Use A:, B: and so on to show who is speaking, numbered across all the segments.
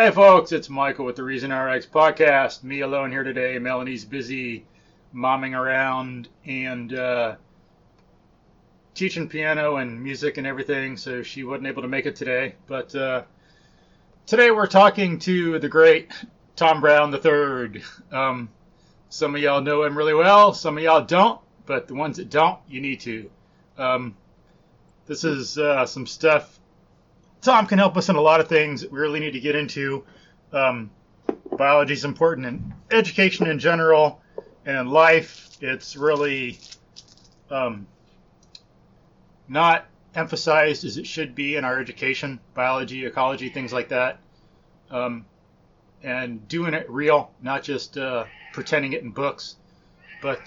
A: Hey folks, it's Michael with the Reason RX podcast. Me alone here today. Melanie's busy momming around and teaching piano and music and everything, so she wasn't able to make it today. But today we're talking to the great Tom Brown III. Some of y'all know him really well, some of y'all don't, but the ones that don't, you need to. This is some stuff. Tom can help us in a lot of things that we really need to get into. Biology is important in education in general and in life. It's really not emphasized as it should be in our education, biology, ecology, things like that. And doing it real, not just pretending it in books. But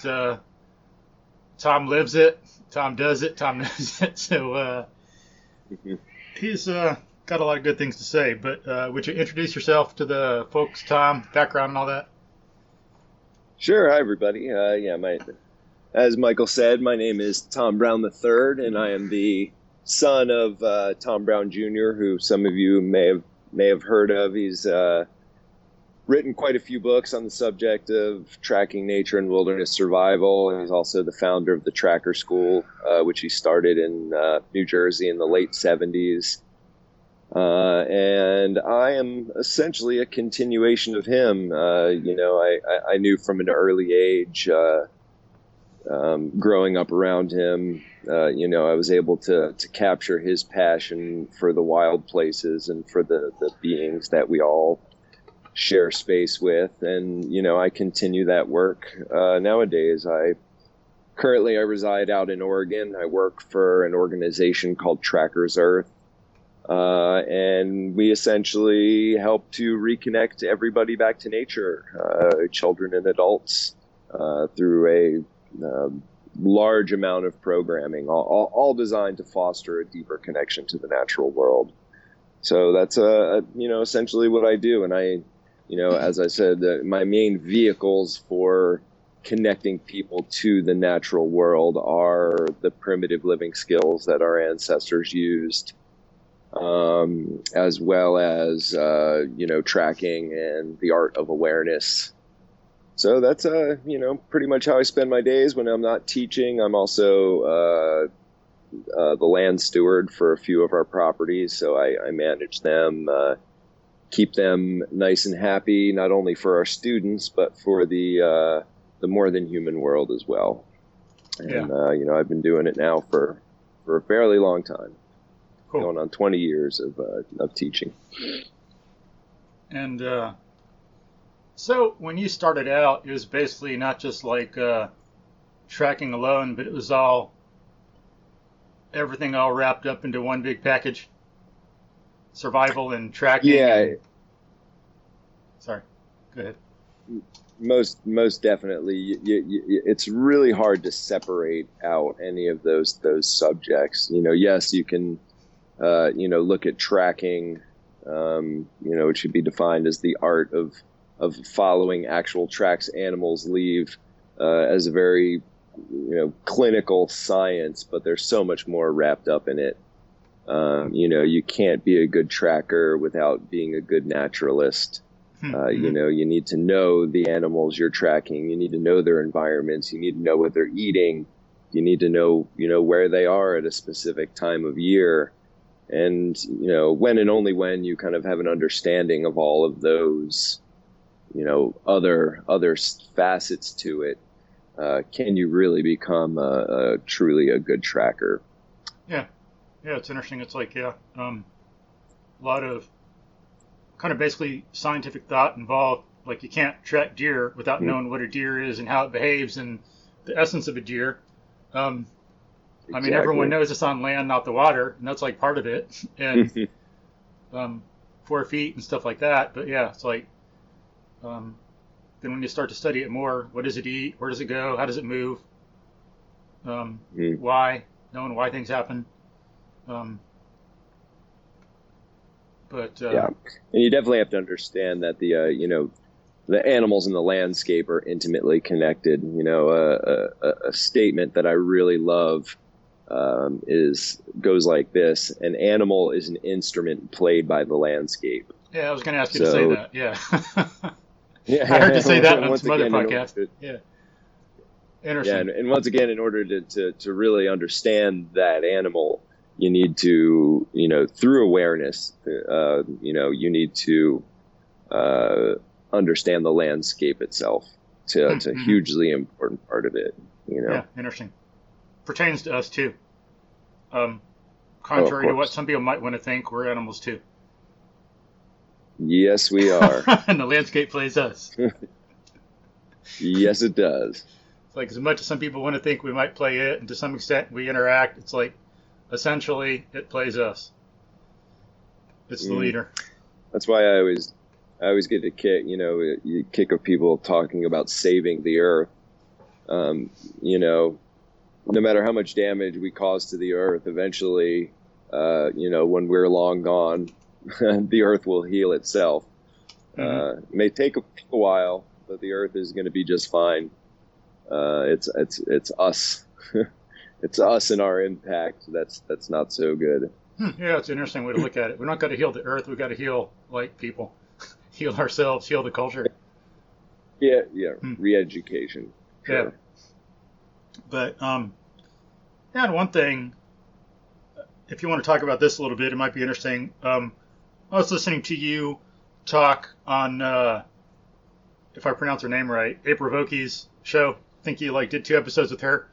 A: Tom lives it, Tom does it, Tom knows it. So he's got a lot of good things to say, but would you introduce yourself to the folks, Tom, background and all that?
B: Sure. Hi, everybody. As Michael said, my name is Tom Brown III, and I am the son of Tom Brown Jr., who some of you may have heard of. He's written quite a few books on the subject of tracking nature and wilderness survival, and he's also the founder of the Tracker School, which he started in New Jersey in the late 70s. And I am essentially a continuation of him. I knew from an early age, growing up around him, I was able to capture his passion for the wild places and for the beings that we all share space with. And, I continue that work nowadays. Currently I reside out in Oregon. I work for an organization called Trackers Earth. And we essentially help to reconnect everybody back to nature, children and adults, through a large amount of programming, all designed to foster a deeper connection to the natural world. So that's, essentially what I do. And as I said, my main vehicles for connecting people to the natural world are the primitive living skills that our ancestors used, as well as, tracking and the art of awareness. So that's, pretty much how I spend my days when I'm not teaching. I'm also the land steward for a few of our properties, so I manage them, keep them nice and happy, not only for our students, but for the more than human world as well. And,
A: yeah.
B: I've been doing it now for a fairly long time.
A: Cool.
B: Going on 20 years of teaching.
A: And so when you started out, it was basically not just like tracking alone, but it was everything all wrapped up into one big package. Survival and tracking.
B: Yeah.
A: Sorry, go ahead.
B: Most definitely. It's really hard to separate out any of those subjects. Yes, you can, look at tracking, it should be defined as the art of following actual tracks animals leave, as a very, clinical science, but there's so much more wrapped up in it. You can't be a good tracker without being a good naturalist. You need to know the animals you're tracking. You need to know their environments. You need to know what they're eating. You need to know, where they are at a specific time of year. And, when and only when you kind of have an understanding of all of those, other facets to it, can you really become truly a good tracker?
A: Yeah, it's interesting. It's like, a lot of kind of basically scientific thought involved. Like you can't track deer without knowing what a deer is and how it behaves and the essence of a deer.
B: Exactly.
A: I mean, everyone knows it's on land, not the water, and that's like part of it. And 4 feet and stuff like that. But yeah, it's like then when you start to study it more, what does it eat? Where does it go? How does it move? Why? Knowing why things happen.
B: Yeah, and you definitely have to understand that the animals in the landscape are intimately connected. A statement that I really love goes like this: an animal is an instrument played by the landscape.
A: Yeah, I was going to ask you to say
B: So
A: that. Yeah.
B: yeah,
A: I heard you say that on
B: once
A: some other
B: again,
A: podcast. Yeah.
B: yeah,
A: Interesting.
B: and once again, in order to really understand that animal, you need to, through awareness, you need to understand the landscape itself. It's a
A: Mm-hmm.
B: hugely important part of it.
A: Yeah, interesting. Pertains to us too. Um,
B: Oh, of
A: Contrary to what
B: course.
A: some people might want to think, we're animals too.
B: Yes, we are.
A: And the landscape plays us.
B: Yes, it does.
A: It's like as much as some people want to think we might play it, and to some extent we interact, it's like essentially it plays us. It's the
B: Mm.
A: leader.
B: That's why I always get a kick, you kick of people talking about saving the earth. Um, you know, no matter how much damage we cause to the earth, eventually, when we're long gone, the earth will heal itself.
A: Hmm.
B: It may take a while, but the earth is going to be just fine. It's us. It's us and our impact. That's not so good.
A: Yeah, it's an interesting way to look at it. We're not going to heal the earth. We've got to heal like people, heal ourselves, heal the culture.
B: Yeah, yeah.
A: Hmm.
B: Re-education.
A: Yeah,
B: Sure.
A: but yeah, and one thing, if you want to talk about this a little bit, it might be interesting. I was listening to you talk on, if I pronounce her name right, April Vokey's show. I think you like did 2 episodes with her,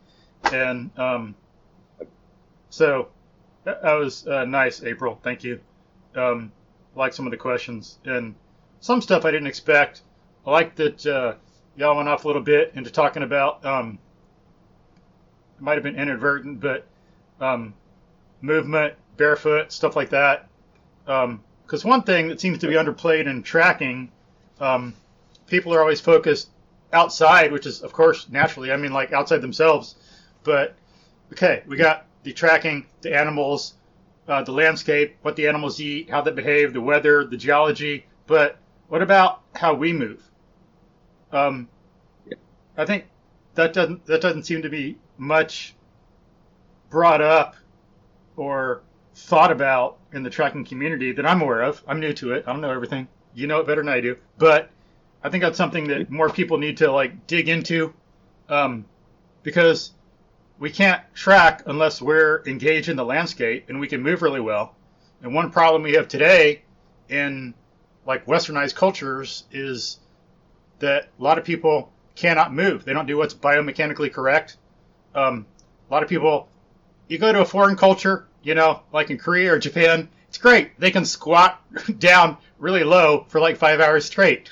A: and so that was nice, April. Thank you. Like some of the questions and some stuff I didn't expect. I like that y'all went off a little bit into talking about. It might have been inadvertent, but um, movement, barefoot, stuff like that. Because one thing that seems to be underplayed in tracking, um, people are always focused outside, which is, of course, naturally, I mean, like outside themselves. But, okay, we got the tracking, the animals, the landscape, what the animals eat, how they behave, the weather, the geology. But what about how we move? Um,
B: Yeah.
A: I think that doesn't seem to be much brought up or thought about in the tracking community that I'm aware of. I'm new to it. I don't know everything. You know it better than I do. But I think that's something that more people need to like dig into, because we can't track unless we're engaged in the landscape and we can move really well. And one problem we have today in like westernized cultures is that a lot of people cannot move. They don't do what's biomechanically correct. A lot of people, you go to a foreign culture, like in Korea or Japan, it's great. They can squat down really low for like 5 hours straight.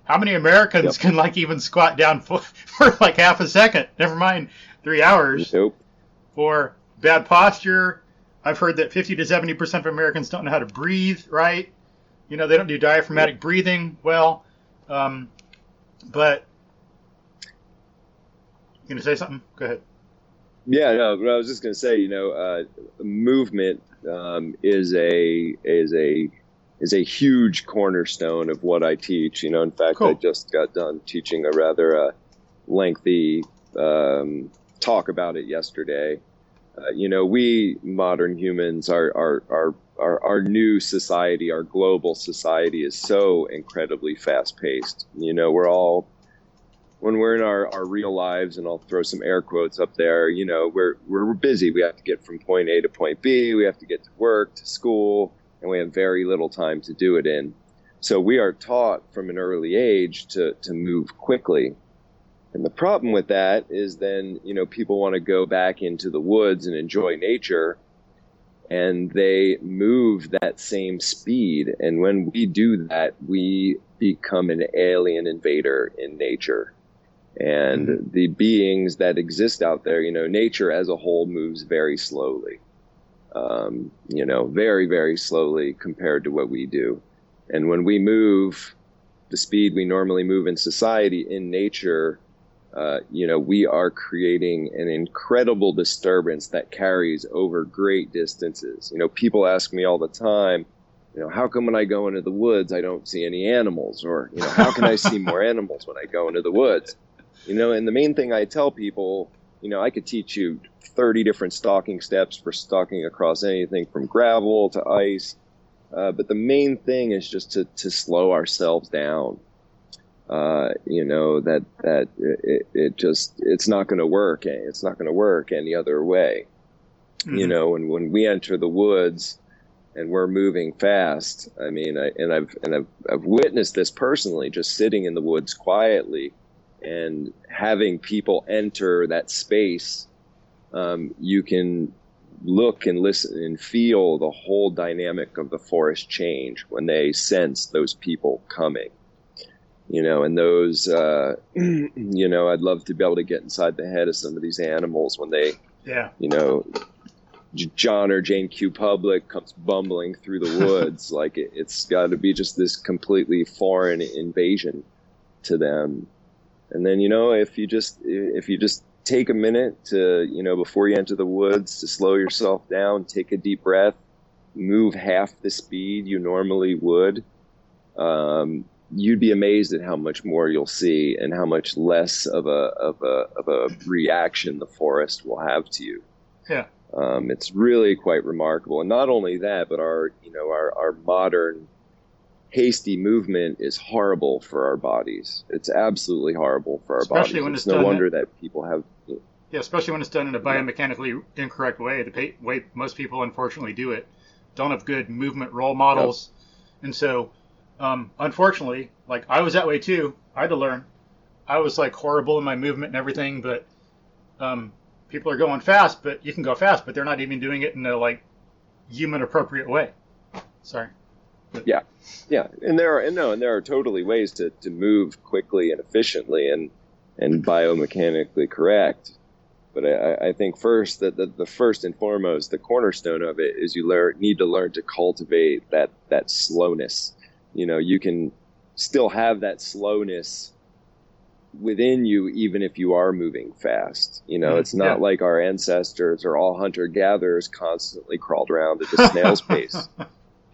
A: How many Americans
B: Yep.
A: can like even squat down for like half a second? Never mind 3 hours
B: Nope.
A: for bad posture. I've heard that 50 to 70% of Americans don't know how to breathe right. They don't do diaphragmatic breathing well. But you gonna say something? Go ahead.
B: Yeah, no, but I was just going to say, movement is a huge cornerstone of what I teach. In fact, I
A: Cool.
B: just got done teaching a rather lengthy talk about it yesterday. We modern humans, our new society, our global society is so incredibly fast paced. When we're in our real lives, and I'll throw some air quotes up there, we're busy. We have to get from point A to point B. We have to get to work, to school, and we have very little time to do it in. So we are taught from an early age to move quickly. And the problem with that is then, people want to go back into the woods and enjoy nature, and they move that same speed. And when we do that, we become an alien invader in nature. And the beings that exist out there, nature as a whole moves very slowly, very, very slowly compared to what we do. And when we move the speed we normally move in society, in nature, we are creating an incredible disturbance that carries over great distances. People ask me all the time, how come when I go into the woods, I don't see any animals? Or, how can I see more animals when I go into the woods? And the main thing I tell people, I could teach you 30 different stalking steps for stalking across anything from gravel to ice. But the main thing is just to slow ourselves down. It's not going to work. It's not going to work any other way. And when we enter the woods and we're moving fast, I mean, I've witnessed this personally, just sitting in the woods quietly and having people enter that space. You can look and listen and feel the whole dynamic of the forest change when they sense those people coming. And those, I'd love to be able to get inside the head of some of these animals when they, John or Jane Q. Public comes bumbling through the woods. Like it's got to be just this completely foreign invasion to them. And then, if you just take a minute to, before you enter the woods, to slow yourself down, take a deep breath, move half the speed you normally would, you'd be amazed at how much more you'll see and how much less of a reaction the forest will have to you.
A: Yeah.
B: It's really quite remarkable. And not only that, but our modern hasty movement is horrible for our bodies. It's absolutely horrible for our
A: especially
B: bodies.
A: When
B: it's no wonder that people have...
A: Yeah, especially when it's done in a biomechanically incorrect way, the way most people unfortunately do it. Don't have good movement role models. Yep. And so, unfortunately, like I was that way too. I had to learn. I was like horrible in my movement and everything, but people are going fast, but you can go fast, but they're not even doing it in a like human appropriate way. Sorry.
B: Yeah. And there are totally ways to move quickly and efficiently and biomechanically correct. But I think first that the first and foremost, the cornerstone of it is you need to learn to cultivate that slowness. You can still have that slowness within you, even if you are moving fast. It's not like our ancestors are all hunter-gatherers constantly crawled around at a snail's pace.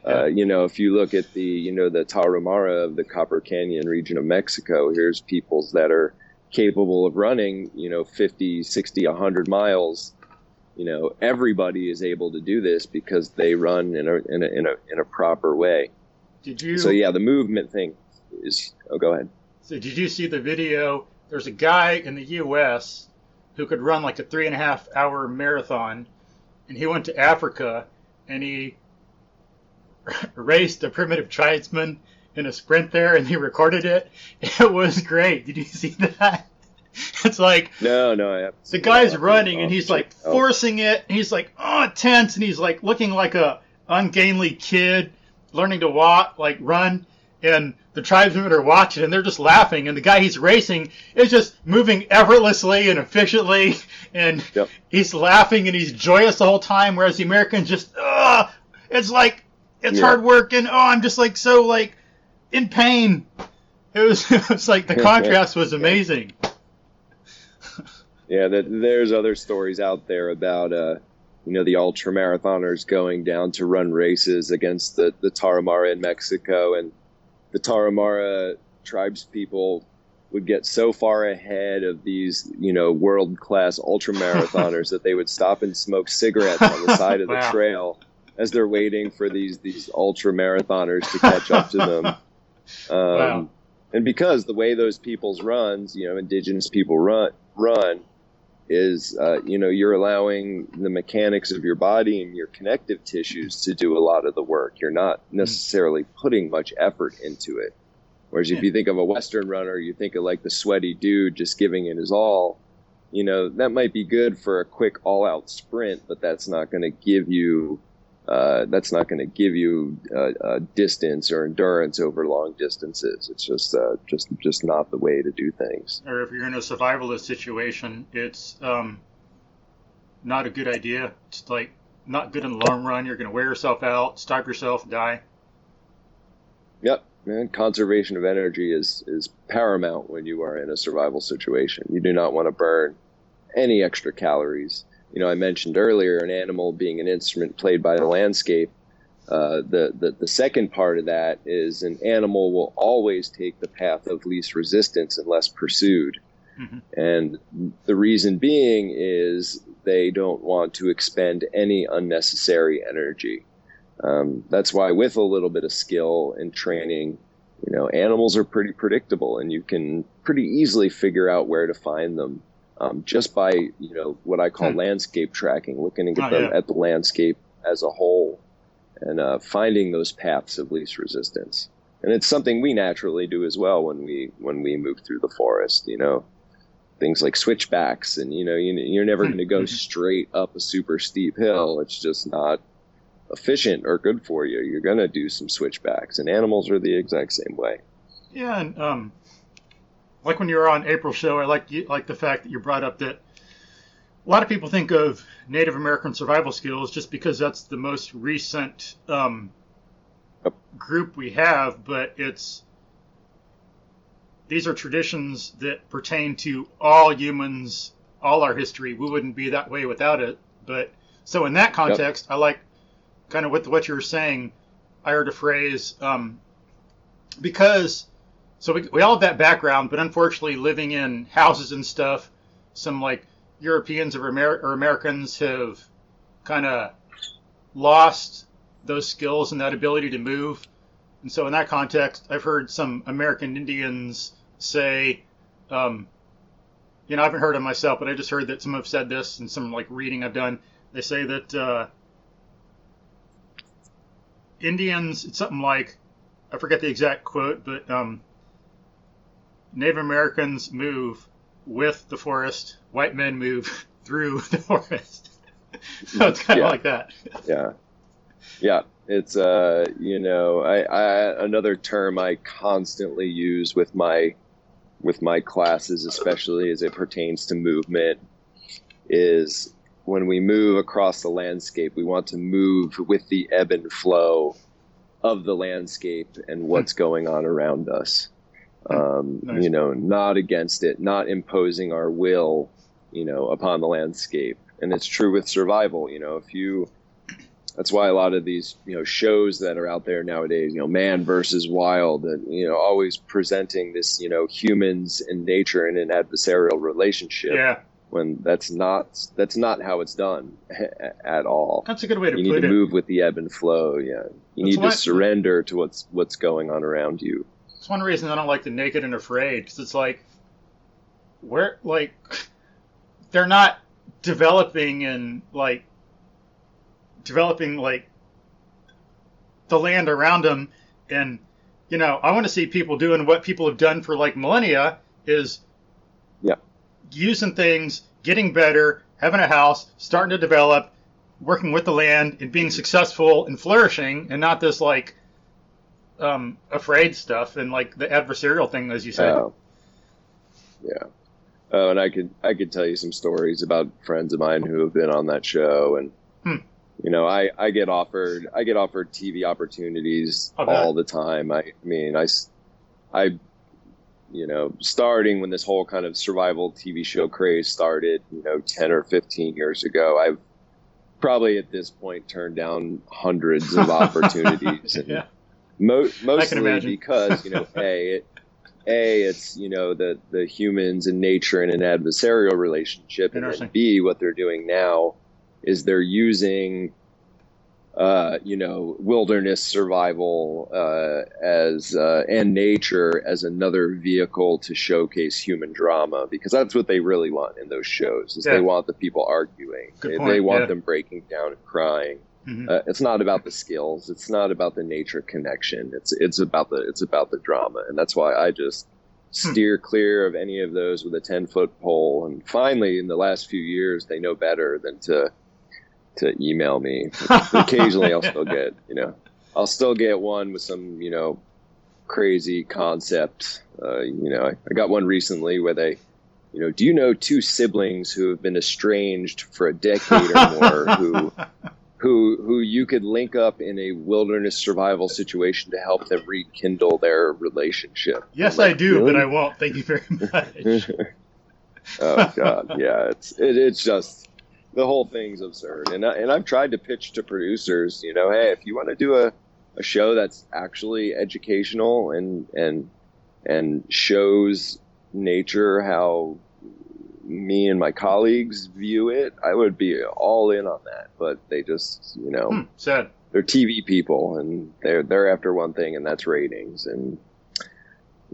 B: If you look at the Tarahumara of the Copper Canyon region of Mexico, here's peoples that are capable of running, 50, 60, 100 miles. Everybody is able to do this because they run in a proper way. So yeah, the movement thing is, go ahead.
A: So did you see the video? There's a guy in the U.S. who could run like a 3.5-hour marathon, and he went to Africa and he raced a primitive tribesman in a sprint there, and he recorded it. It was great. Did you see that? It's like
B: no.
A: The guy's running and he's like forcing it. And he's like tense, and he's like looking like a ungainly kid learning to walk, like run. And the tribesmen are watching, and they're just laughing. And the guy he's racing is just moving effortlessly and efficiently, and he's laughing and he's joyous the whole time. Whereas the Americans just it's like. It's hard work, and I'm just like so like in pain. It was like the contrast was amazing.
B: Yeah, there's other stories out there about the ultramarathoners going down to run races against the Tarahumara in Mexico, and the Tarahumara tribes people would get so far ahead of these world-class ultramarathoners that they would stop and smoke cigarettes on the side of the trail as they're waiting for these ultra marathoners to catch up to them.
A: Wow.
B: And because the way those peoples runs, indigenous people run is, you're allowing the mechanics of your body and your connective tissues to do a lot of the work. You're not necessarily putting much effort into it. Whereas if you think of a Western runner, you think of like the sweaty dude just giving it his all. That might be good for a quick all-out sprint, but that's not going to give you distance or endurance over long distances. It's just not the way to do things.
A: Or if you're in a survivalist situation, it's not a good idea. It's like not good in the long run. You're going to wear yourself out, starve yourself, die.
B: Yep, man. Conservation of energy is paramount when you are in a survival situation. You do not want to burn any extra calories. I mentioned earlier an animal being an instrument played by the landscape. The second part of that is an animal will always take the path of least resistance unless pursued. Mm-hmm. And the reason being is they don't want to expend any unnecessary energy. That's why with a little bit of skill and training, animals are pretty predictable, and you can pretty easily figure out where to find them, just by, what I call landscape tracking, looking at the landscape as a whole, and finding those paths of least resistance. And it's something we naturally do as well when we move through the forest, things like switchbacks, and, you're never going to go straight up a super steep hill. It's just not efficient or good for you. You're going to do some switchbacks, and animals are the exact same way.
A: Yeah, and like when you were on April's show, I like the fact that you brought up that a lot of people think of Native American survival skills just because that's the most recent group we have, but these are traditions that pertain to all humans, all our history. We wouldn't be that way without it. But so in that context, I like kind of with what you were saying. I heard a phrase because so we all have that background, but unfortunately, living in houses and stuff, some like Europeans or Americans have kind of lost those skills and that ability to move. And so in that context, I've heard some American Indians say, I haven't heard it myself, but I just heard that some have said this in some like reading I've done. They say that Indians, it's something like, I forget the exact quote, but Native Americans move with the forest, white men move through the forest. So it's kind of like that.
B: Yeah. It's, another term I constantly use with my classes, especially as it pertains to movement, is when we move across the landscape, we want to move with the ebb and flow of the landscape and what's going on around us. Nice. Not against it, not imposing our will, upon the landscape. And it's true with survival. That's why a lot of these, shows that are out there nowadays, man versus wild, and, always presenting this, humans and nature in an adversarial relationship.
A: Yeah.
B: When that's not how it's done at all.
A: That's a good way to put it.
B: You need to move with the ebb and flow. Yeah. You need to surrender to what's going on around you.
A: It's one reason I don't like the Naked and Afraid, because it's like, they're not developing the land around them. And, I want to see people doing what people have done for like millennia, is using things, getting better, having a house, starting to develop, working with the land, and being successful and flourishing, and not this afraid stuff and like the adversarial thing, as you said.
B: Yeah. Oh, and I could tell you some stories about friends of mine who have been on that show, and I get offered TV opportunities all the time. I starting when this whole kind of survival TV show craze started, 10 or 15 years ago, I've probably at this point turned down hundreds of opportunities. And mostly because, it's, the humans and nature in an adversarial relationship. And then B, what they're doing now is they're using wilderness survival and nature as another vehicle to showcase human drama, because that's what they really want in those shows. They want the people arguing. They want them breaking down and crying. Mm-hmm. It's not about the skills. It's not about the nature connection. It's about the drama, and that's why I just steer clear of any of those with a 10-foot pole. And finally, in the last few years, they know better than to email me. But occasionally I'll still get one with some, crazy concept. I got one recently where they, do you know two siblings who have been estranged for a decade or more who you could link up in a wilderness survival situation to help them rekindle their relationship?
A: Yes, I do, really? But I won't. Thank you very much.
B: Oh God. Yeah. It's just, the whole thing's absurd. And I've tried to pitch to producers, hey, if you want to do a show that's actually educational and shows nature how me and my colleagues view it, I would be all in on that. But they just,
A: Sad.
B: they're TV people, and they're after one thing, and that's ratings. And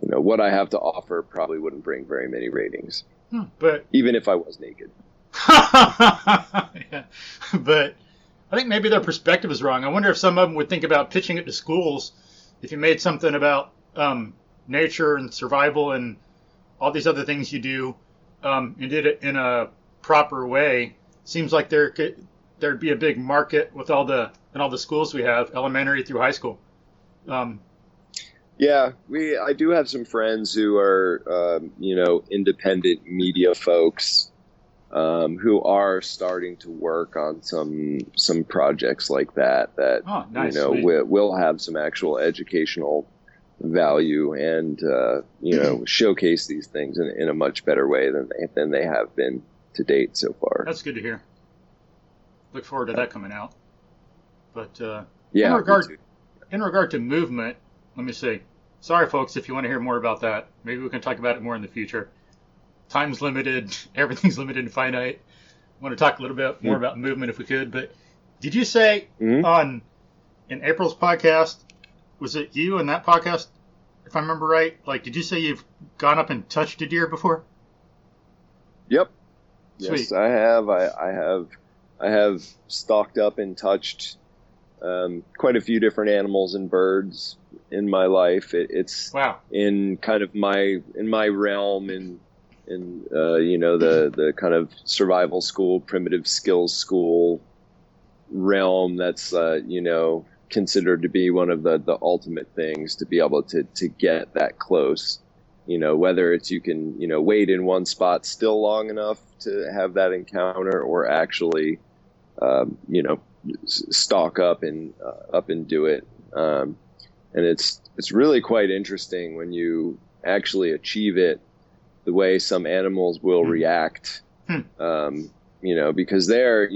B: what I have to offer probably wouldn't bring very many ratings,
A: but
B: even if I was naked.
A: Yeah. But I think maybe their perspective is wrong. I wonder if some of them would think about pitching it to schools if you made something about nature and survival and all these other things you do, and did it in a proper way. Seems like there'd be a big market with all the schools we have, elementary through high school.
B: Yeah, I do have some friends who are independent media folks who are starting to work on some projects like that
A: Oh, nice,
B: will have some actual educational value and showcase these things in a much better way than they have been to date so far.
A: That's good to hear. Look forward to that coming out. But
B: yeah,
A: in regard to movement, let me see. Sorry, folks, if you want to hear more about that. Maybe we can talk about it more in the future. Time's limited. Everything's limited and finite. I want to talk a little bit more about movement if we could. But did you say in April's podcast, was it you in that podcast, if I remember right? Like, did you say you've gone up and touched a deer before?
B: Yep.
A: Sweet.
B: Yes, I have. I have stalked up and touched quite a few different animals and birds in my life. It's
A: wow.
B: In kind of my realm in the kind of survival school, primitive skills school realm. That's considered to be one of the ultimate things, to be able to get that close. Whether it's you can wait in one spot still long enough to have that encounter, or actually stalk up and do it. And it's really quite interesting when you actually achieve it, the way some animals will react, because they're,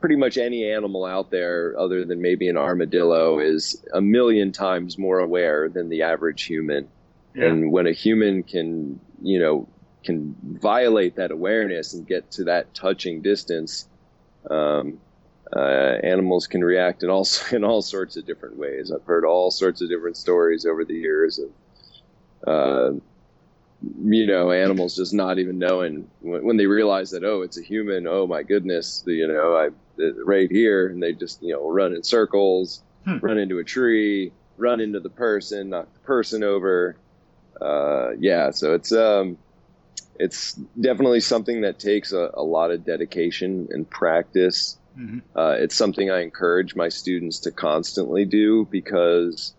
B: pretty much any animal out there other than maybe an armadillo is a million times more aware than the average human. Yeah. And when a human can violate that awareness and get to that touching distance, animals can react in all sorts of different ways. I've heard all sorts of different stories over the years of, animals just not even knowing when they realize that, oh, it's a human. Oh my goodness, right here, and they just run in circles, run into a tree, run into the person, knock the person over. So it's definitely something that takes a lot of dedication and practice. Mm-hmm. It's something I encourage my students to constantly do because,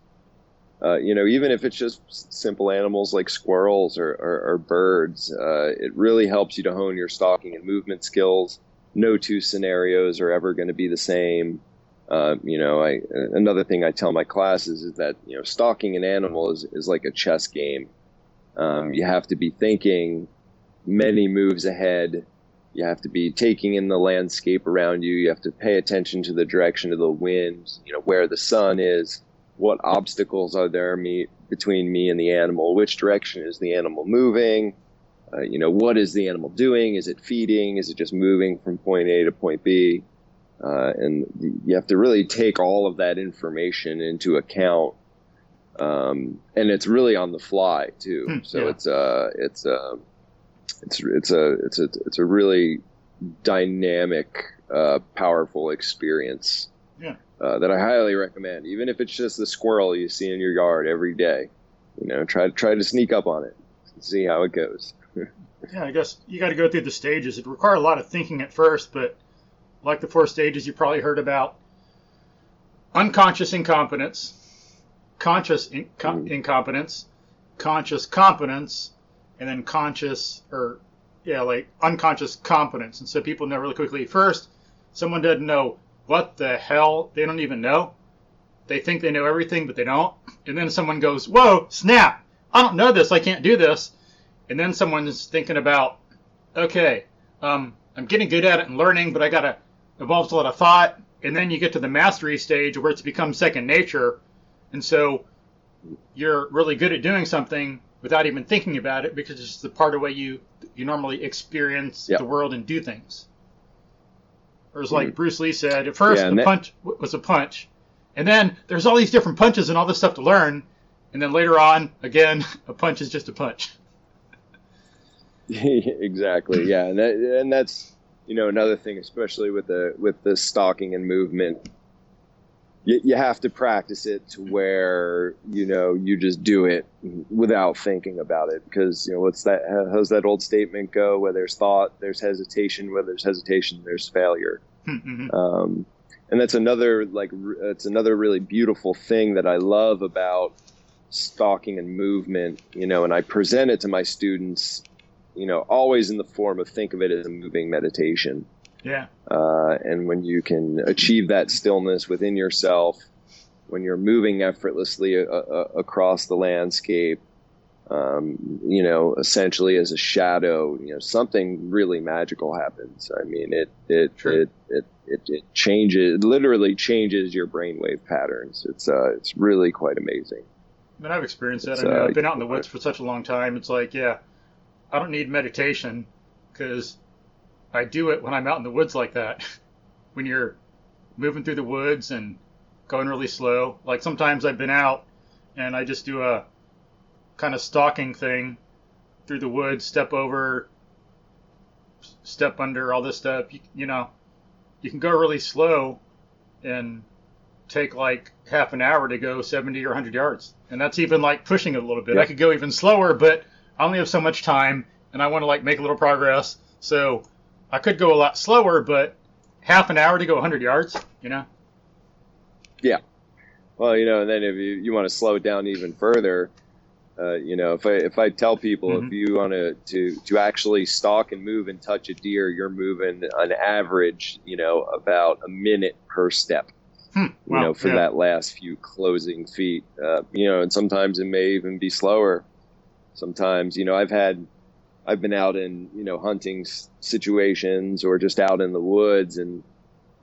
B: even if it's just simple animals like squirrels or birds, it really helps you to hone your stalking and movement skills. No two scenarios are ever going to be the same. Another thing I tell my classes is that, stalking an animal is like a chess game. You have to be thinking many moves ahead. You have to be taking in the landscape around you. You have to pay attention to the direction of the wind, where the sun is, what obstacles are there between me and the animal, which direction is the animal moving, what is the animal doing? Is it feeding? Is it just moving from point A to point B? And you have to really take all of that information into account. And it's really on the fly too. So yeah. It's a really dynamic, powerful experience.
A: Yeah.
B: That I highly recommend, even if it's just the squirrel you see in your yard every day. Try to sneak up on it and see how it goes.
A: Yeah, I guess you got to go through the stages. It requires a lot of thinking at first, but like the 4 stages you probably heard about: unconscious incompetence, conscious incompetence, conscious competence, and then unconscious competence. And so people know really quickly, first, someone doesn't know what the hell, they don't even know. They think they know everything, but they don't. And then someone goes, whoa, snap, I don't know this, I can't do this. And then someone's thinking about, okay, I'm getting good at it and learning, but I got to involve a lot of thought. And then you get to the mastery stage where it's become second nature. And so you're really good at doing something without even thinking about it, because it's the part of the way you normally experience the world and do things. Or it's like Bruce Lee said, at first
B: Yeah,
A: the punch was a punch, and then there's all these different punches and all this stuff to learn, and then later on, again, a punch is just a punch.
B: Exactly. Yeah, and that's another thing, especially with the stalking and movement. You have to practice it to where you just do it without thinking about it, because how's that old statement go? Where there's thought, there's hesitation. Where there's hesitation, there's failure. Mm-hmm. And that's another really beautiful thing that I love about stalking and movement. And I present it to my students, always in the form of, think of it as a moving meditation.
A: Yeah.
B: And when you can achieve that stillness within yourself, when you're moving effortlessly across the landscape, essentially as a shadow, something really magical happens. I mean, it changes, literally changes your brainwave patterns. It's really quite amazing.
A: I mean, I've experienced that. I've been out in the woods for such a long time. It's like, I don't need meditation, because I do it when I'm out in the woods like that. When you're moving through the woods and going really slow. Like sometimes I've been out and I just do a kind of stalking thing through the woods, step over, step under, all this stuff. You can go really slow and take like half an hour to go 70 or 100 yards. And that's even like pushing it a little bit. Yep. I could go even slower, but I only have so much time and I want to like make a little progress. So I could go a lot slower, but half an hour to go 100 yards,
B: Yeah. Well, and then if you want to slow it down even further, if I tell people, if you want to actually stalk and move and touch a deer, you're moving on average, about a minute per step, for that last few closing feet, and sometimes it may even be slower. Sometimes, I've been out in, hunting situations or just out in the woods and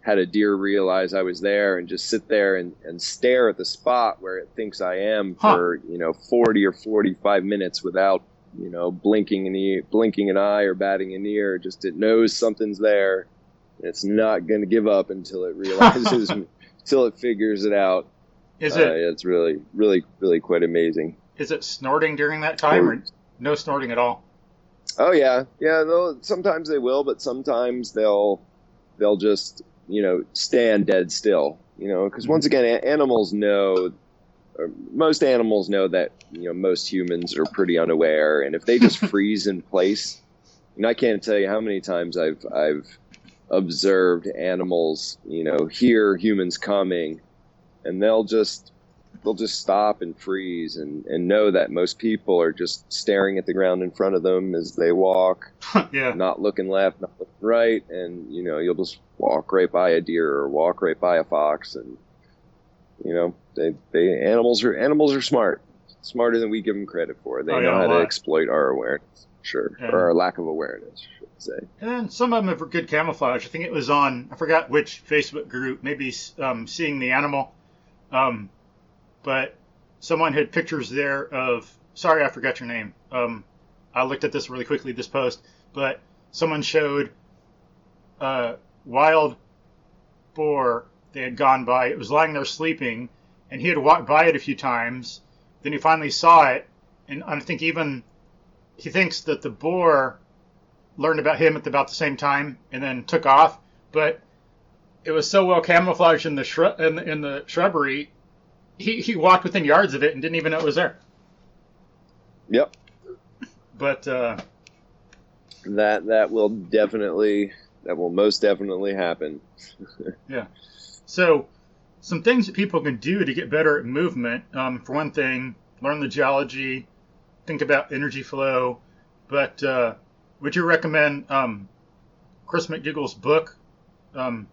B: had a deer realize I was there and just sit there and stare at the spot where it thinks I am for, 40 or 45 minutes without, blinking an eye or batting an ear. Just it knows something's there. And it's not going to give up until it realizes, until it figures it out. It's really, really, really quite amazing.
A: Is it snorting during that time or no snorting at all?
B: Oh yeah. Sometimes they will, but sometimes they'll just, stand dead still, because once again, animals know, or most animals know that, most humans are pretty unaware. And if they just freeze in place, I can't tell you how many times I've observed animals, hear humans coming and they'll just stop and freeze and know that most people are just staring at the ground in front of them as they walk, not looking left, not looking right. And, you'll just walk right by a deer or walk right by a fox. And, animals are smart, smarter than we give them credit for. They know how to exploit our awareness, or our lack of awareness, I should say.
A: And some of them have good camouflage. I think it was on, I forgot which Facebook group, maybe Seeing the Animal. But someone had pictures there of, sorry, I forgot your name. I looked at this really quickly, this post, but someone showed a wild boar they had gone by. It was lying there sleeping, and he had walked by it a few times. Then he finally saw it, and I think even he thinks that the boar learned about him at about the same time and then took off. But it was so well camouflaged in the in the shrubbery. He walked within yards of it and didn't even know it was there.
B: Yep.
A: But
B: that will most definitely happen.
A: Yeah. So some things that people can do to get better at movement. For one thing, learn the geology, think about energy flow. But would you recommend Chris McDougall's book? Do you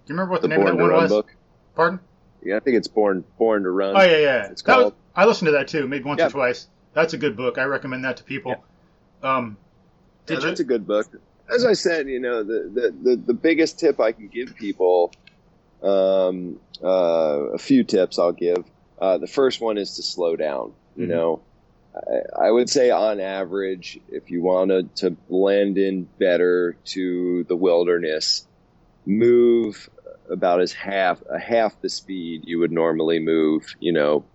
A: remember what the name of that one was? Book. Pardon?
B: Yeah, I think it's Born to Run.
A: Oh, yeah. It's called. I listened to that, too, maybe once or twice. That's a good book. I recommend that to people.
B: Yeah. That's a good book. As I said, the biggest tip I can give people, a few tips I'll give. The first one is to slow down. I would say on average, if you wanted to blend in better to the wilderness, move about a half the speed you would normally move,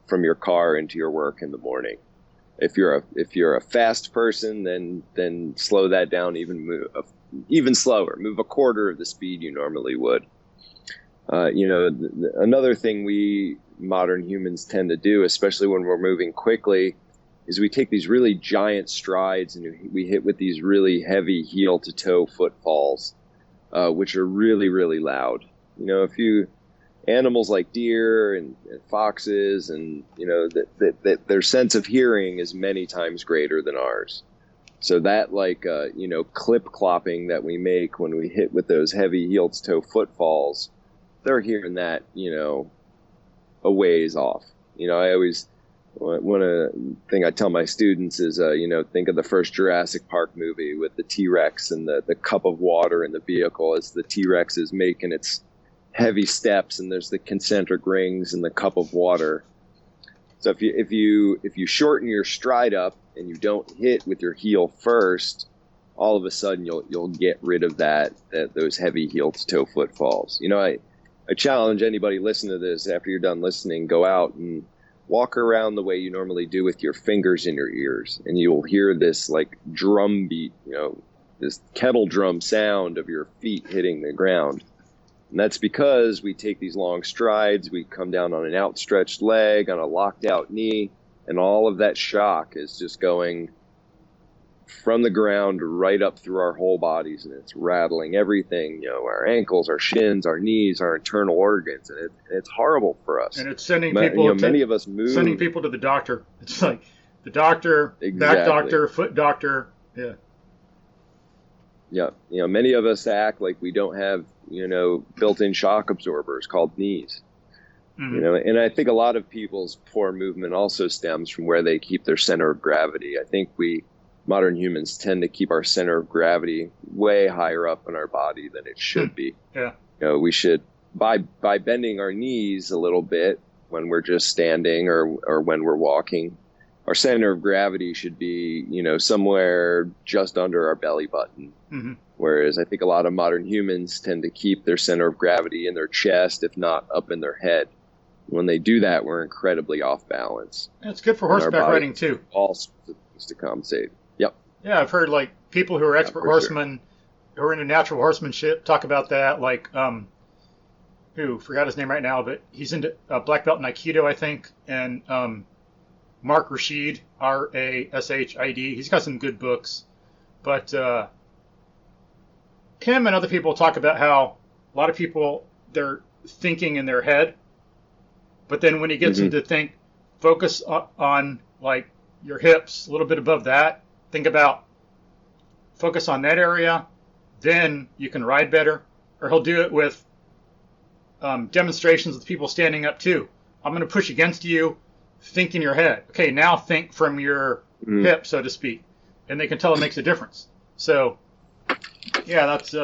B: from your car into your work in the morning. If you're a fast person, then slow that down, even slower, move a quarter of the speed you normally would. Another thing we modern humans tend to do, especially when we're moving quickly, is we take these really giant strides and we hit with these really heavy heel to toe footfalls, which are really, really loud. Animals like deer and foxes, and that their sense of hearing is many times greater than ours. So that clip clopping that we make when we hit with those heavy heel to toe footfalls, they're hearing that, a ways off. I always, one thing I tell my students is, think of the first Jurassic Park movie with the T-Rex and the cup of water in the vehicle as the T-Rex is making its heavy steps, and there's the concentric rings and the cup of water. So if you shorten your stride up and you don't hit with your heel first, all of a sudden you'll get rid of those heavy heel to toe footfalls. I challenge anybody listening to this, after you're done listening, go out and walk around the way you normally do with your fingers in your ears, and you will hear this like drum beat, this kettle drum sound of your feet hitting the ground. And that's because we take these long strides, we come down on an outstretched leg, on a locked out knee, and all of that shock is just going from the ground right up through our whole bodies, and it's rattling everything, our ankles, our shins, our knees, our internal organs, and it's horrible for us.
A: And it's sending people
B: many of us move.
A: Sending people to the doctor. It's like the doctor,
B: exactly.
A: Back doctor, foot doctor. Yeah.
B: Yeah. Many of us act like we don't have, built-in shock absorbers called knees. Mm-hmm. And I think a lot of people's poor movement also stems from where they keep their center of gravity. I think modern humans tend to keep our center of gravity way higher up in our body than it should be.
A: Yeah.
B: We should, by bending our knees a little bit when we're just standing or when we're walking, our center of gravity should be, somewhere just under our belly button. Mm-hmm. Whereas I think a lot of modern humans tend to keep their center of gravity in their chest, if not up in their head. When they do that, we're incredibly off balance.
A: And it's good for horseback riding too.
B: All sorts of things to compensate. Yep.
A: Yeah, I've heard like people who are expert horsemen, who are into natural horsemanship, talk about that. Like, forgot his name right now, but he's into black belt in Aikido, I think, and Mark Rashid, R-A-S-H-I-D. He's got some good books, but him and other people talk about how a lot of people, they're thinking in their head, but then when he gets
B: mm-hmm.
A: them to focus on like your hips, a little bit above that, focus on that area, then you can ride better. Or he'll do it with demonstrations with people standing up too. I'm going to push against you, think in your head. Okay, now think from your hip, so to speak. And they can tell it makes a difference. So, yeah, that's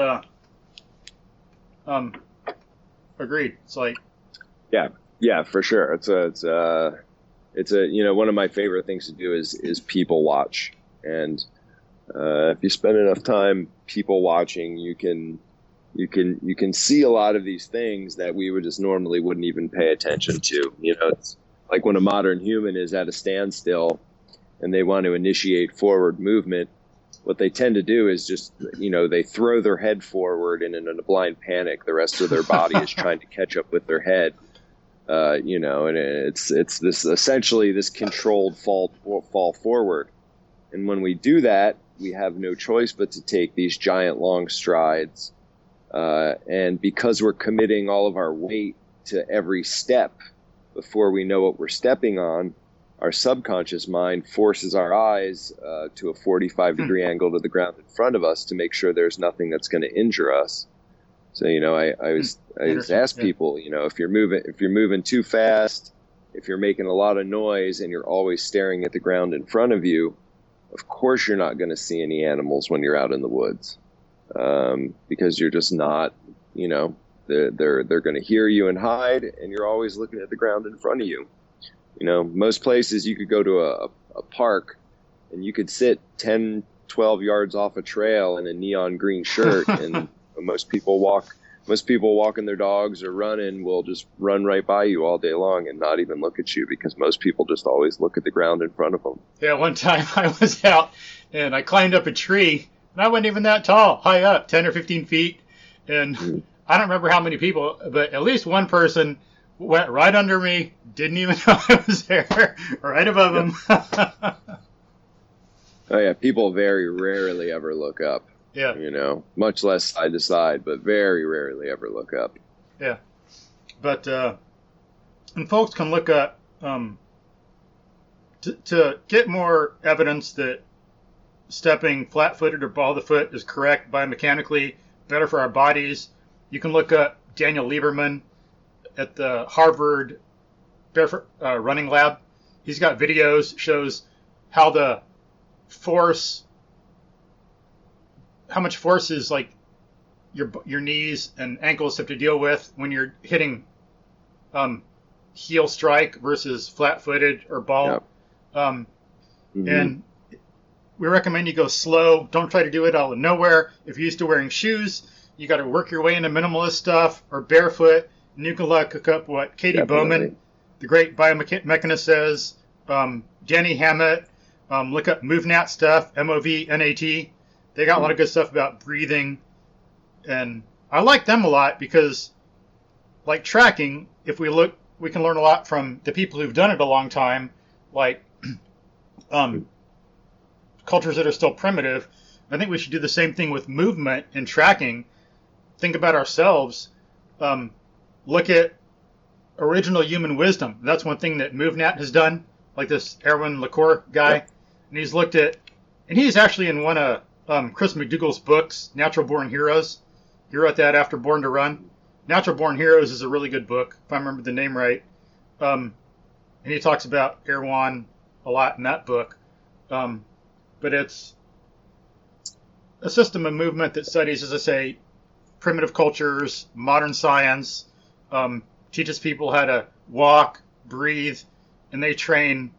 A: agreed. It's like,
B: yeah, for sure. It's a one of my favorite things to do is people watch. And if you spend enough time people watching, you can see a lot of these things that we would just normally wouldn't even pay attention to. It's like when a modern human is at a standstill and they want to initiate forward movement, what they tend to do is just, they throw their head forward, and in a blind panic, the rest of their body is trying to catch up with their head. And it's this essentially this controlled fall forward. And when we do that, we have no choice but to take these giant long strides. And because we're committing all of our weight to every step before we know what we're stepping on, our subconscious mind forces our eyes to a 45-degree angle to the ground in front of us to make sure there's nothing that's going to injure us. So, I always ask people, if you're moving too fast, if you're making a lot of noise and you're always staring at the ground in front of you, of course you're not going to see any animals when you're out in the woods, because you're just not, they're going to hear you and hide, and you're always looking at the ground in front of you. Most places you could go to a park and you could sit 10, 12 yards off a trail in a neon green shirt, and most people walk most people walking their dogs or running will just run right by you all day long and not even look at you, because most people just always look at the ground in front of them.
A: Yeah, one time I was out and I climbed up a tree, and I wasn't even that tall, high up, 10 or 15 feet. And I don't remember how many people, but at least one person went right under me, didn't even know I was there, right above him.
B: Oh, yeah, people very rarely ever look up.
A: Yeah.
B: You know, much less side to side, but very rarely ever look up.
A: Yeah. But, and folks can look up, to get more evidence that stepping flat-footed or ball of the foot is correct biomechanically, better for our bodies. You can look up Daniel Lieberman at the Harvard Barefoot Running Lab. He's got videos, shows how the force, how much force is like your knees and ankles have to deal with when you're hitting heel strike versus flat-footed or ball.
B: Yep.
A: And we recommend you go slow. Don't try to do it out of nowhere. If you're used to wearing shoes, you got to work your way into minimalist stuff, or barefoot. And you can look up what Katie Bowman, the great biomechanist, says. Danny Hammett. Look up MovNat stuff, MovNat. They got a lot of good stuff about breathing. And I like them a lot because, like tracking, if we look, we can learn a lot from the people who've done it a long time, like cultures that are still primitive. I think we should do the same thing with movement and tracking. Think about ourselves. Look at original human wisdom. That's one thing that MovNat has done, like this Erwin LaCour guy. Yep. And he's looked at, and he's actually in one of Chris McDougall's books, Natural Born Heroes. He wrote that after Born to Run. Natural Born Heroes is a really good book, if I remember the name right. And he talks about Erwan a lot in that book. But it's a system of movement that studies, as I say, primitive cultures, modern science, teaches people how to walk, breathe, and they train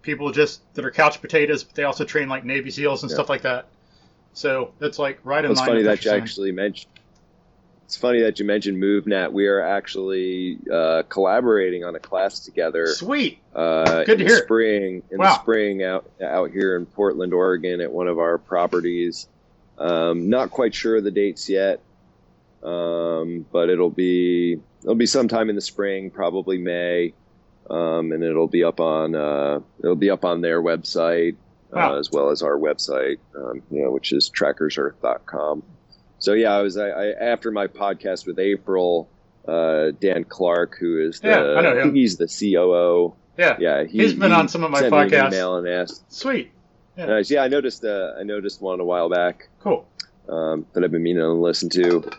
A: people just that are couch potatoes, but they also train like Navy SEALs and stuff like that. So that's like right in line.
B: It's funny that you actually mentioned. It's funny that you mentioned MovNat. We are actually collaborating on a class together.
A: Sweet. Good to hear.
B: In the spring out here in Portland, Oregon, at one of our properties. Not quite sure of the dates yet, but it'll be sometime in the spring, probably May, and it'll be up on their website as well as our website, which is trackersearth.com. So yeah, I after my podcast with April, Dan Clark, who is
A: I know him.
B: He's the COO. Yeah,
A: he's been on some of my podcasts.
B: Sent me an email and asked.
A: Sweet.
B: Yeah, nice. I noticed one a while back.
A: Cool.
B: That I've been meaning to listen to,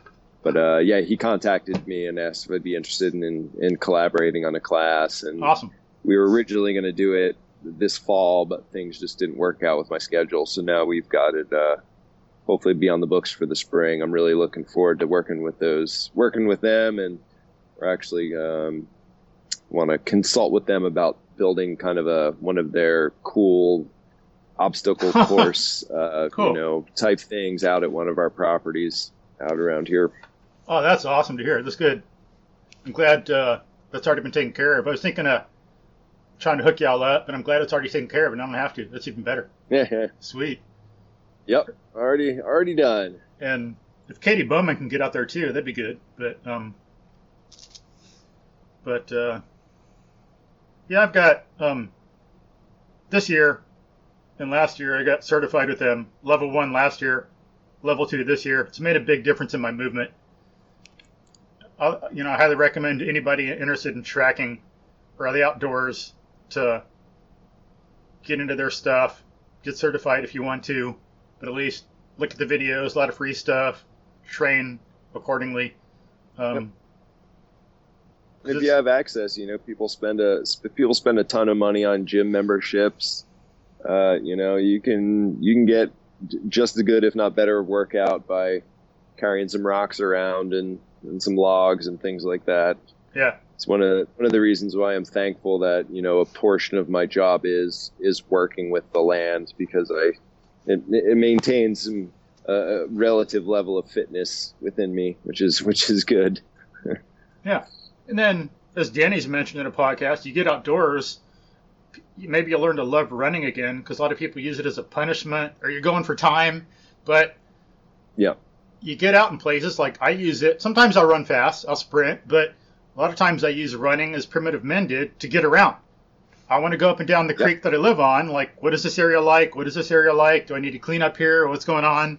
B: but he contacted me and asked if I'd be interested in collaborating on a class. And
A: awesome.
B: We were originally going to do it this fall, but things just didn't work out with my schedule. So now we've got it. Hopefully be on the books for the spring. I'm really looking forward to working with them, and we're actually want to consult with them about building kind of one of their cool obstacle course, cool. Type things out at one of our properties out around here.
A: Oh, that's awesome to hear. That's good. I'm glad that's already been taken care of. I was thinking of trying to hook y'all up, but I'm glad it's already taken care of, and I don't have to. That's even better. Yeah. Sweet.
B: Yep. Already done.
A: And if Katie Bowman can get out there too, that'd be good. But I've got this year and last year I got certified with them. Level 1 last year, level 2 this year. It's made a big difference in my movement. I highly recommend anybody interested in tracking or the outdoors to get into their stuff, get certified if you want to, but at least look at the videos, a lot of free stuff, train accordingly.
B: If you have access, people spend a ton of money on gym memberships. You can get just as good, if not better, workout by carrying some rocks around and some logs and things like that.
A: Yeah,
B: it's one of the reasons why I'm thankful that a portion of my job is working with the land, because it maintains some a relative level of fitness within me, which is good.
A: Yeah. And then, as Danny's mentioned in a podcast, you get outdoors, maybe you'll learn to love running again, because a lot of people use it as a punishment, or you're going for time. But
B: yeah,
A: you get out in places, like I use it. Sometimes I'll run fast, I'll sprint, but a lot of times I use running as primitive men did to get around. I want to go up and down the creek that I live on. Like, what is this area like? What is this area like? Do I need to clean up here? What's going on?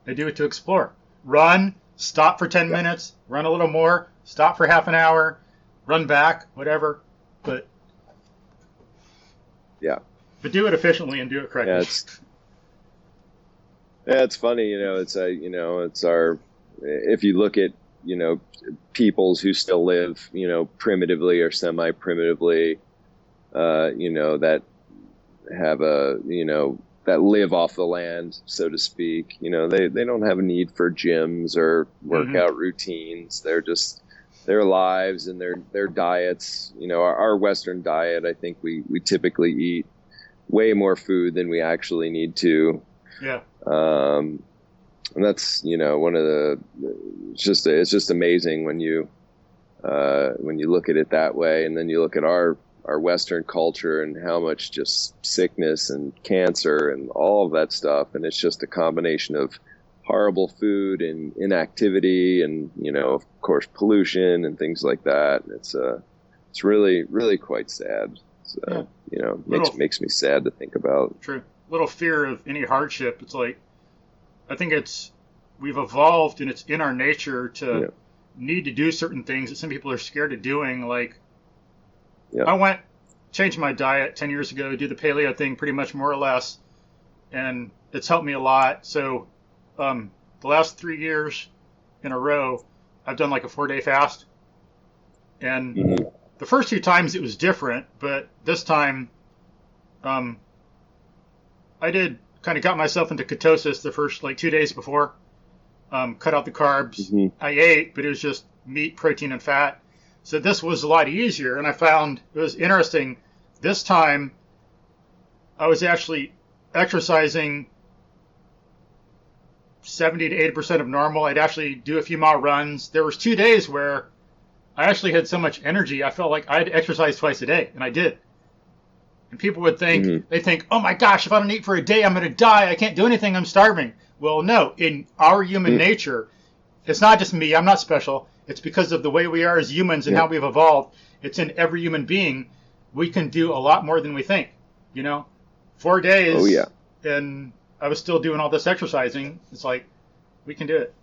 A: I do it to explore. Run, stop for 10 minutes, run a little more, stop for half an hour, run back, whatever. But do it efficiently and do it correctly.
B: It's funny, it's our, if you look at, peoples who still live, primitively or semi-primitively, that have that live off the land, so to speak. They don't have a need for gyms or workout routines. They're just their lives and their diets. Our Western diet, I think we typically eat way more food than we actually need to.
A: Yeah.
B: And that's, one of the, it's just amazing when you look at it that way. And then you look at our Western culture and how much just sickness and cancer and all of that stuff. And it's just a combination of horrible food and inactivity and, of course, pollution and things like that. And it's really, really quite sad. So, makes me sad to think about.
A: True. Little fear of any hardship. It's like, I think we've evolved and it's in our nature to need to do certain things that some people are scared of doing. Like, I changed my diet 10 years ago, do the paleo thing pretty much more or less, and it's helped me a lot. So the last 3 years in a row, I've done like a 4-day fast. And the first 2 times it was different, but this time I got myself into ketosis the first 2 days before. Cut out the carbs. I ate, but it was just meat, protein, and fat. So this was a lot easier, and I found it was interesting. This time, I was actually exercising 70 to 80% of normal. I'd actually do a few mile runs. There was 2 days where I actually had so much energy, I felt like I'd exercise twice a day, and I did. And people would think, they think, oh my gosh, if I don't eat for a day, I'm going to die. I can't do anything. I'm starving. Well, no, in our human nature, it's not just me. I'm not special. It's because of the way we are as humans and how we've evolved. It's in every human being. We can do a lot more than we think. 4 days, and I was still doing all this exercising. It's like, we can do it.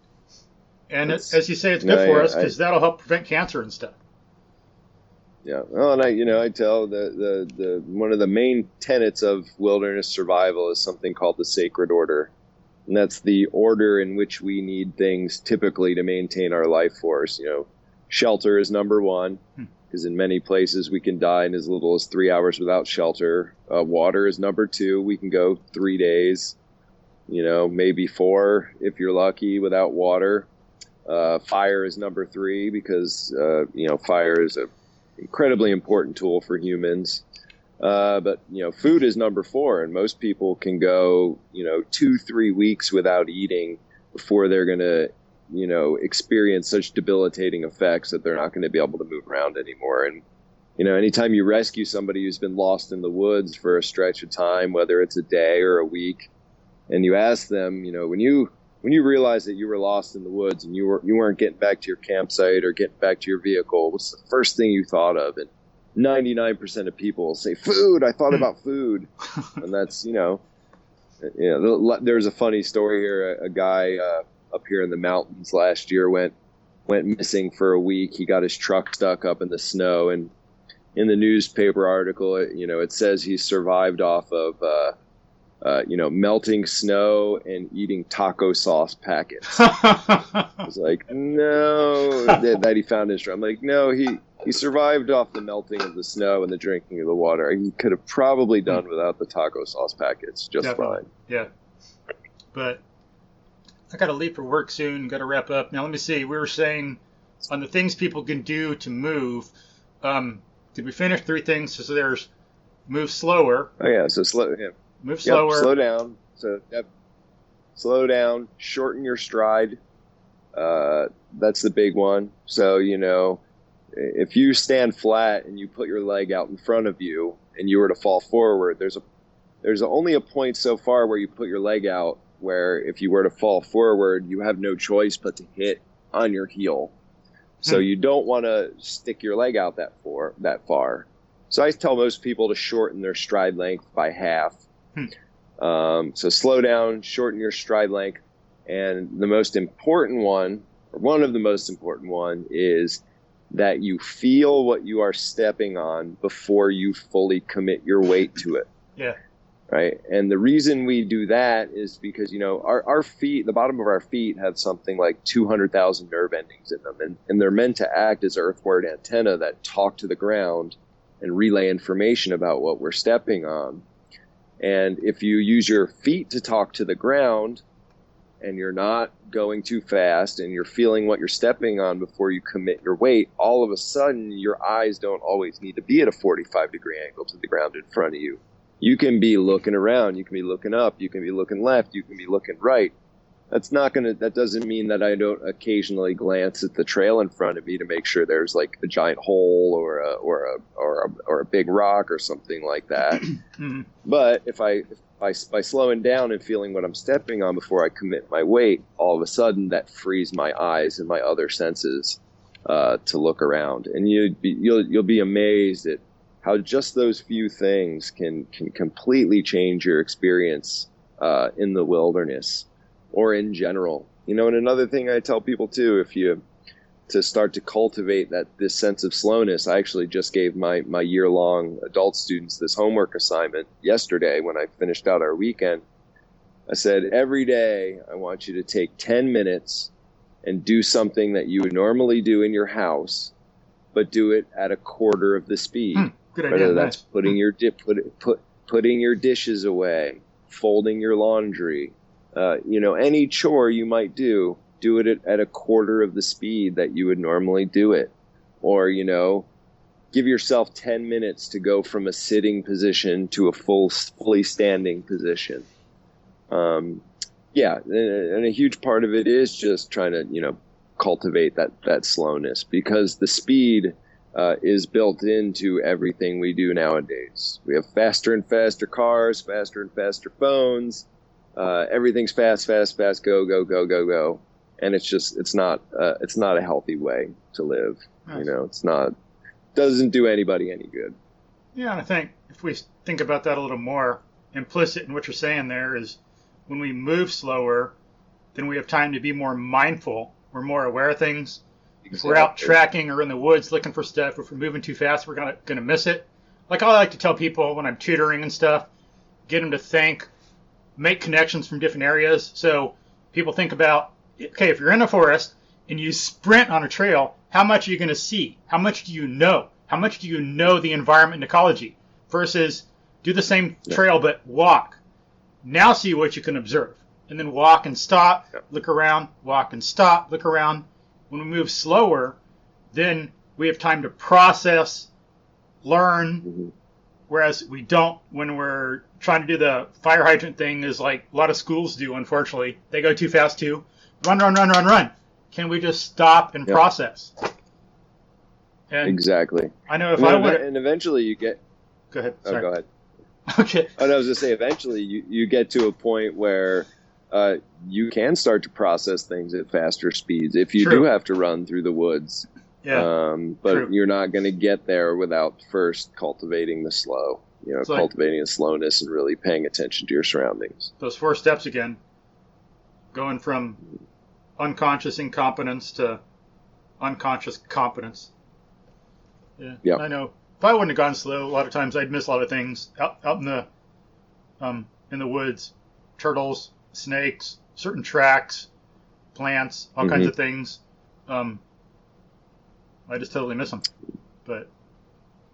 A: And as you say, it's good for us because that'll help prevent cancer and stuff.
B: Yeah. Well, and I tell the one of the main tenets of wilderness survival is something called the sacred order. And that's the order in which we need things typically to maintain our life force. Shelter is number one, because in many places we can die in as little as 3 hours without shelter. Water is number 2. We can go 3 days, maybe 4 if you're lucky without water. Fire is number 3 because, fire is an incredibly important tool for humans. But food is number 4, and most people can go, 2-3 weeks without eating before they're going to, experience such debilitating effects that they're not going to be able to move around anymore. And, anytime you rescue somebody who's been lost in the woods for a stretch of time, whether it's a day or a week, and you ask them, when you realized that you were lost in the woods and you weren't getting back to your campsite or getting back to your vehicle, what's the first thing you thought of? And 99% of people will say food. I thought about food. And that's, there's a funny story here. A guy up here in the mountains last year went missing for a week. He got his truck stuck up in the snow, and in the newspaper article, it says he survived off of, melting snow and eating taco sauce packets. I was like, no, that he found his truck. I'm like, no, he survived off the melting of the snow and the drinking of the water. He could have probably done without the taco sauce packets just fine. Yeah.
A: But I got to leave for work soon. Got to wrap up. Now, let me see. We were saying on the things people can do to move. Did we finish 3 things? So there's move slower.
B: Oh, yeah. So slow. Yeah.
A: Move slower.
B: Slow down. So slow down, shorten your stride. That's the big one. So, if you stand flat and you put your leg out in front of you and you were to fall forward, there's only a point so far where you put your leg out where if you were to fall forward, you have no choice but to hit on your heel. So you don't want to stick your leg out that far. So I tell most people to shorten their stride length by half. So slow down, shorten your stride length. And the most important one, or one of the most important one, is that you feel what you are stepping on before you fully commit your weight to it.
A: Yeah.
B: Right. And the reason we do that is because, our feet, the bottom of our feet have something like 200,000 nerve endings in them. And they're meant to act as earthward antenna that talk to the ground and relay information about what we're stepping on. And if you use your feet to talk to the ground and you're not going too fast and you're feeling what you're stepping on before you commit your weight, all of a sudden your eyes don't always need to be at a 45-degree angle to the ground in front of you. You can be looking around, you can be looking up, you can be looking left, you can be looking right. That doesn't mean that I don't occasionally glance at the trail in front of me to make sure there's like a giant hole or a big rock or something like that. But if by slowing down and feeling what I'm stepping on before I commit my weight, all of a sudden that frees my eyes and my other senses to look around. And you'll be amazed at how just those few things can completely change your experience in the wilderness or in general. And another thing I tell people too, to start to cultivate this sense of slowness, I actually just gave my year-long adult students this homework assignment yesterday when I finished out our weekend. I said, every day I want you to take 10 minutes and do something that you would normally do in your house, but do it at a quarter of the speed.
A: Good idea.
B: Whether that's putting your dishes away, folding your laundry, any chore you might do it at a quarter of the speed that you would normally do it. Or, give yourself 10 minutes to go from a sitting position to a fully standing position. And a huge part of it is just trying to, cultivate that slowness, because the speed is built into everything we do nowadays. We have faster and faster cars, faster and faster phones. Everything's fast, go, go, go, go, go. And it's not a healthy way to live. Nice. Doesn't do anybody any good.
A: Yeah, and I think if we think about that a little more, implicit in what you're saying there is when we move slower, then we have time to be more mindful. We're more aware of things. Exactly. If we're out tracking or in the woods looking for stuff, if we're moving too fast, we're gonna miss it. Like I like to tell people when I'm tutoring and stuff, get them to think, make connections from different areas. So people think about, okay, if you're in a forest and you sprint on a trail, how much are you going to see? How much do you know? How much do you know the environment and ecology? Versus do the same trail but walk. Now see what you can observe. And then walk and stop, look around, walk and stop, look around. When we move slower, then we have time to process, learn, whereas we don't when we're trying to do the fire hydrant thing, is like a lot of schools do, unfortunately. They go too fast too. Run. Can we just stop and process? And
B: exactly.
A: I know if I would...
B: And eventually you get...
A: Go ahead. Sorry.
B: Oh, go ahead.
A: Okay.
B: I was going to say, eventually you get to a point where you can start to process things at faster speeds if you do have to run through the woods.
A: Yeah.
B: But you're not going to get there without first cultivating the slow, cultivating a slowness and really paying attention to your surroundings.
A: Those 4 steps again, going from unconscious incompetence to unconscious competence. Yeah. Yep. I know. If I wouldn't have gone slow, a lot of times I'd miss a lot of things out in the woods. Turtles, snakes, certain tracks, plants, all kinds of things. I just totally miss them. But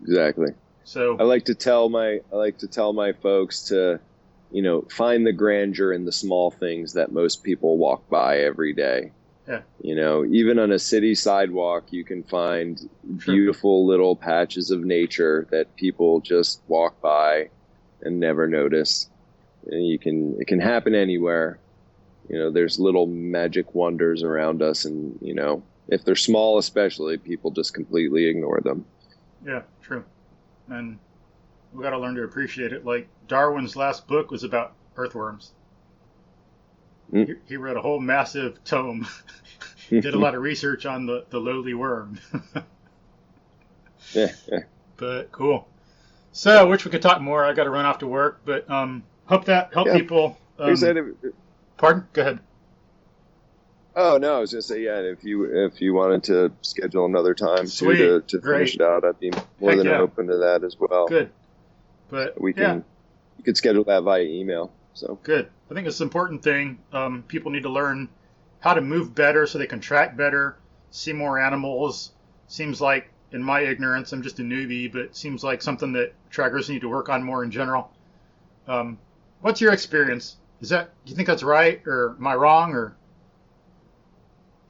B: exactly.
A: So
B: I like to tell my folks to, find the grandeur in the small things that most people walk by every day.
A: Yeah.
B: Even on a city sidewalk, you can find beautiful little patches of nature that people just walk by and never notice. And it can happen anywhere. there's little magic wonders around us, and if they're small, especially, people just completely ignore them.
A: Yeah, true. And we got to learn to appreciate it. Like Darwin's last book was about earthworms. He wrote a whole massive tome. Did a lot of research on the lowly worm.
B: Yeah.
A: But cool. So, wish we could talk more. I got to run off to work, but hope that help people. Pardon? Go ahead.
B: Oh no, I was gonna say, yeah. If you wanted to schedule another time to finish it out, I'd be more than open to that as well.
A: Good. But
B: you could schedule that via email. So
A: good. I think it's an important thing. People need to learn how to move better so they can track better, see more animals. Seems like, in my ignorance, I'm just a newbie, but it seems like something that trackers need to work on more in general. What's your experience? Do you think that's right, or am I wrong, or?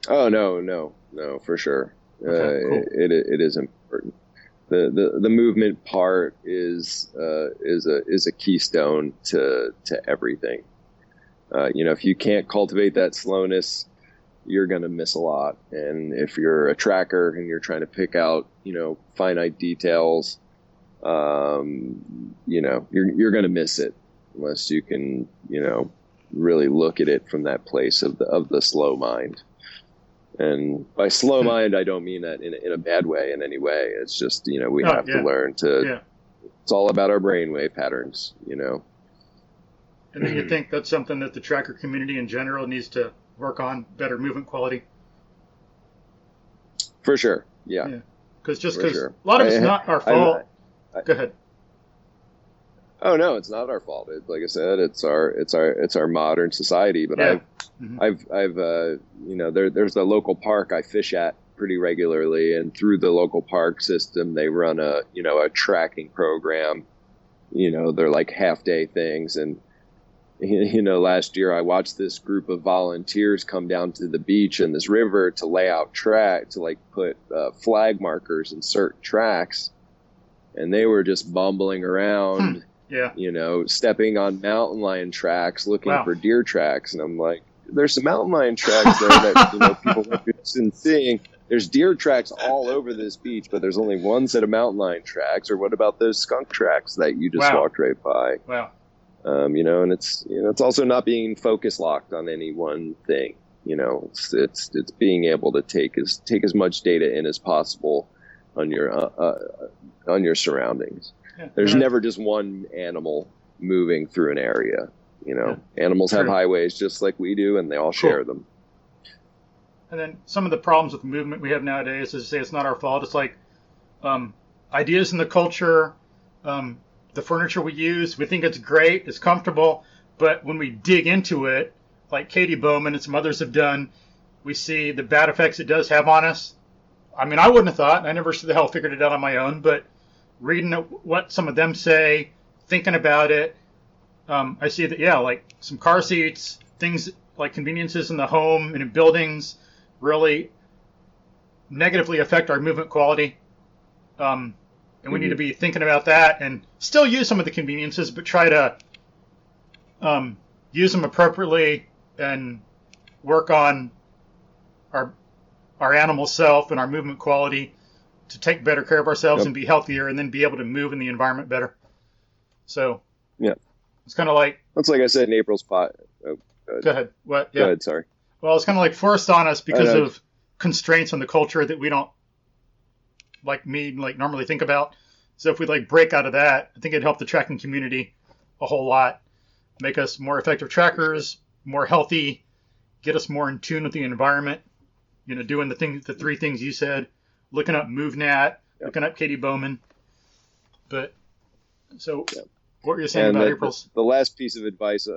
B: Oh no, for sure.
A: Okay, cool.
B: It is important. The movement part is a keystone to everything. If you can't cultivate that slowness, you're going to miss a lot. And if you're a tracker and you're trying to pick out finite details, you're going to miss it unless you can really look at it from that place of the slow mind. And by slow mind, I don't mean that in a bad way in any way. It's just, we have to learn to, it's all about our brainwave patterns,
A: And then you think that's something that the tracker community in general needs to work on, better movement quality?
B: For sure. Yeah.
A: Because a lot of it's not our fault. Go ahead.
B: Oh no, it's not our fault. Like I said, it's our modern society. But there's a local park I fish at pretty regularly, and through the local park system, they run a tracking program. They're like half day things, and last year I watched this group of volunteers come down to the beach and this river to lay out put flag markers in certain tracks, and they were just bumbling around. Stepping on mountain lion tracks, looking for deer tracks. And I'm like, there's some mountain lion tracks there that, people are interested in seeing. There's deer tracks all over this beach, but there's only one set of mountain lion tracks. Or what about those skunk tracks that you just walked right by?
A: Wow.
B: And it's, it's also not being focus locked on any one thing. It's being able to take as much data in as possible on your surroundings. There's never just one animal moving through an area. Animals have highways just like we do, and they all share them.
A: And then some of the problems with movement we have nowadays is to say it's not our fault. It's like ideas in the culture, the furniture we use, we think it's great, it's comfortable, but when we dig into it, like Katie Bowman and some others have done, we see the bad effects it does have on us. I mean, I wouldn't have thought. I never the hell figured it out on my own, but reading what some of them say, thinking about it, I see that, like some car seats, things like conveniences in the home and in buildings really negatively affect our movement quality. And we need to be thinking about that and still use some of the conveniences, but try to use them appropriately and work on our animal self and our movement quality to take better care of ourselves and be healthier, and then be able to move in the environment better. So it's kind of like,
B: that's like I said in April's pot.
A: Go ahead. What?
B: Go ahead. Sorry.
A: Well, it's kind of like forced on us because of constraints on the culture that we don't normally think about. So if we break out of that, I think it'd help the tracking community a whole lot, make us more effective trackers, more healthy, get us more in tune with the environment. Doing the three things you said. Looking up MoveNat, looking up Katie Bowman. But, so, what were you saying about April's?
B: The last piece of advice,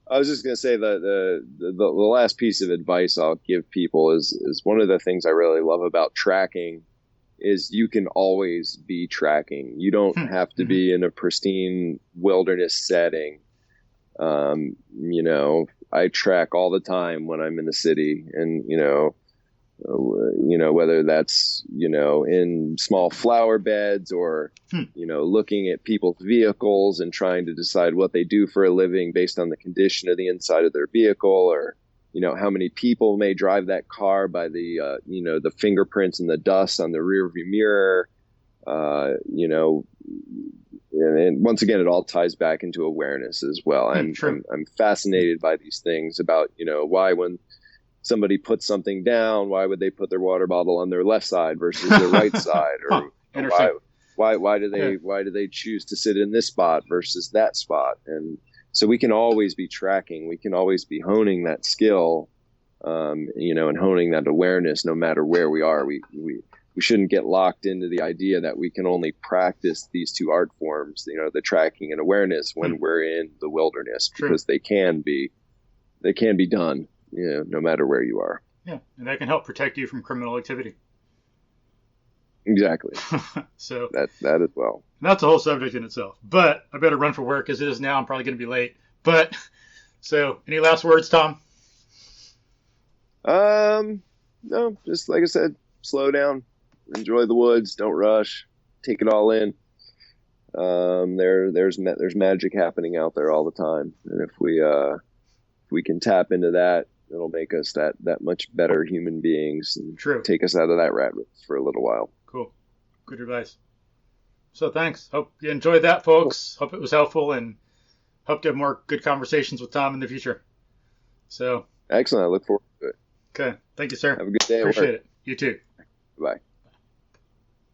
B: I was just going to say that the last piece of advice I'll give people is one of the things I really love about tracking is you can always be tracking. You don't have to be in a pristine wilderness setting. I track all the time when I'm in the city, and, whether that's, in small flower beds or, looking at people's vehicles and trying to decide what they do for a living based on the condition of the inside of their vehicle, or, how many people may drive that car by the, the fingerprints and the dust on the rear view mirror, and once again, it all ties back into awareness as well. I'm fascinated by these things about, why when somebody puts something down, why would they put their water bottle on their left side versus their right side? Or why do they choose to sit in this spot versus that spot? And so we can always be tracking, we can always be honing that skill, and honing that awareness no matter where we are. We shouldn't get locked into the idea that we can only practice these two art forms, the tracking and awareness, when we're in the wilderness, because they can be done, no matter where you are.
A: Yeah, and that can help protect you from criminal activity.
B: Exactly.
A: So
B: that as well.
A: That's a whole subject in itself. But I better run for work as it is now. I'm probably going to be late. But so, any last words, Tom?
B: No, just like I said, slow down. Enjoy the woods. Don't rush. Take it all in. There's magic happening out there all the time, and if we can tap into that, it'll make us that much better human beings and take us out of that rat race for a little while.
A: Cool. Good advice. So thanks. Hope you enjoyed that, folks. Hope it was helpful, and hope to have more good conversations with Tom in the future. So
B: excellent. I look forward to it.
A: Okay. Thank you, sir.
B: Have a good day.
A: Appreciate it. You too.
B: Bye.